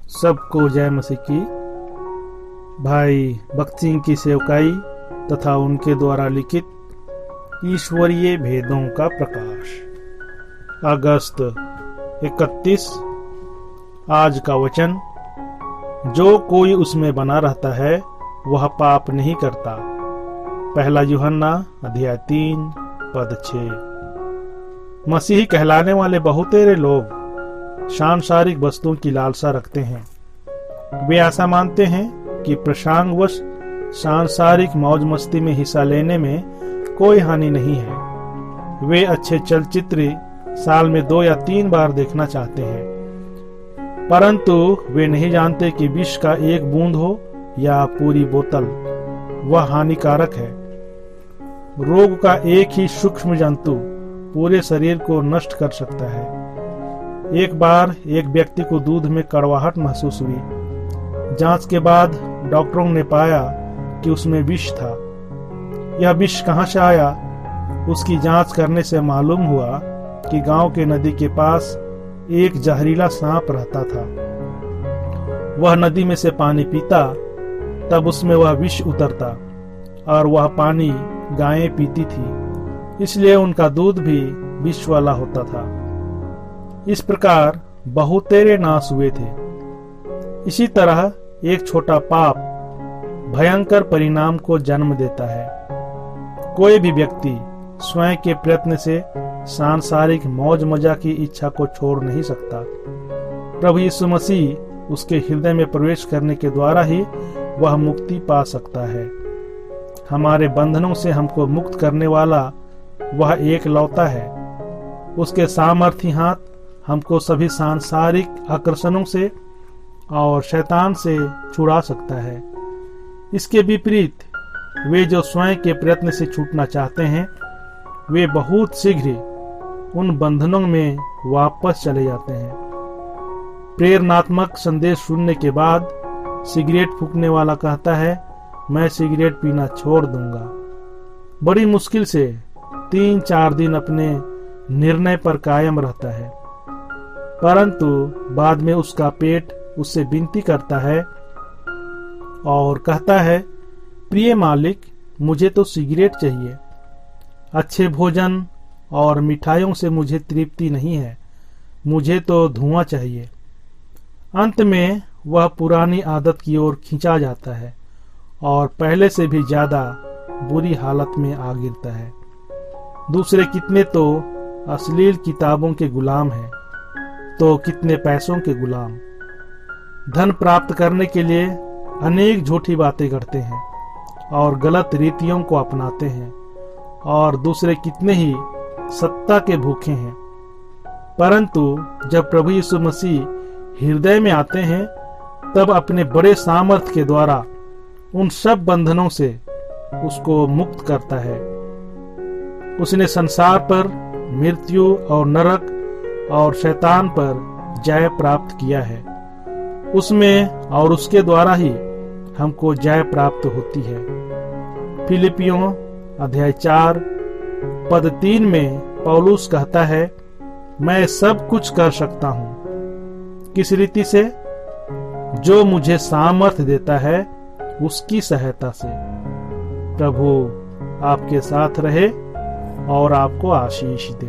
सबको जय मसीह की। भाई भक्त सिंह की सेवकाई तथा उनके द्वारा लिखित ईश्वरीय भेदों का प्रकाश, अगस्त 31। आज का वचन, जो कोई उसमें बना रहता है वह पाप नहीं करता। पहला यूहन्ना अध्याय 3 पद 6। मसीही कहलाने वाले बहुतेरे लोग सांसारिक वस्तुओं की लालसा रखते हैं। वे ऐसा मानते हैं कि प्रसंगवश सांसारिक मौज मस्ती में हिस्सा लेने में कोई हानि नहीं है। वे अच्छे चलचित्र साल में 2 या 3 बार देखना चाहते हैं, परंतु वे नहीं जानते कि विष का एक बूंद हो या पूरी बोतल, वह हानिकारक है। रोग का एक ही सूक्ष्म जंतु पूरे शरीर को नष्ट कर सकता है। एक बार एक व्यक्ति को दूध में कड़वाहट महसूस हुई। जांच के बाद डॉक्टरों ने पाया कि उसमें विष था। यह विष कहां से आया? उसकी जांच करने से मालूम हुआ कि गांव के नदी के पास एक जहरीला सांप रहता था। वह नदी में से पानी पीता, तब उसमें वह विष उतरता और वह पानी गायें पीती थी, इसलिए उनका दूध भी विष वाला होता था। इस प्रकार बहुतेरे नाश हुए थे। इसी तरह एक छोटा पाप भयंकर परिणाम को जन्म देता है। कोई भी व्यक्ति स्वयं के प्रयत्न से सांसारिक मौज मजा की इच्छा को छोड़ नहीं सकता। प्रभु यीशु मसीह उसके हृदय में प्रवेश करने के द्वारा ही वह मुक्ति पा सकता है। हमारे बंधनों से हमको मुक्त करने वाला वह एक लौता है। उसके सामर्थी हाथ हमको सभी सांसारिक आकर्षणों से और शैतान से छुड़ा सकता है। इसके विपरीत वे जो स्वयं के प्रयत्न से छूटना चाहते हैं, वे बहुत शीघ्र उन बंधनों में वापस चले जाते हैं। प्रेरणात्मक संदेश सुनने के बाद सिगरेट फूंकने वाला कहता है, मैं सिगरेट पीना छोड़ दूंगा। बड़ी मुश्किल से 3-4 दिन अपने निर्णय पर कायम रहता है, परंतु बाद में उसका पेट उससे विनती करता है और कहता है, प्रिय मालिक, मुझे तो सिगरेट चाहिए। अच्छे भोजन और मिठाइयों से मुझे तृप्ति नहीं है, मुझे तो धुआं चाहिए। अंत में वह पुरानी आदत की ओर खींचा जाता है और पहले से भी ज्यादा बुरी हालत में आ गिरता है। दूसरे कितने तो अश्लील किताबों के गुलाम हैं, तो कितने पैसों के गुलाम। धन प्राप्त करने के लिए अनेक झूठी बातें करते हैं और गलत रीतियों को अपनाते हैं, और दूसरे कितने ही सत्ता के भूखे हैं। परंतु जब प्रभु यीशु मसीह हृदय में आते हैं, तब अपने बड़े सामर्थ्य के द्वारा उन सब बंधनों से उसको मुक्त करता है। उसने संसार पर मृत्यु और नरक और शैतान पर जय प्राप्त किया है। उसमें और उसके द्वारा ही हमको जय प्राप्त होती है। फिलिपियों अध्याय 4 पद 3 में पौलुस कहता है, मैं सब कुछ कर सकता हूं। किस रीति से? जो मुझे सामर्थ्य देता है उसकी सहायता से। प्रभु आपके साथ रहे और आपको आशीष दे।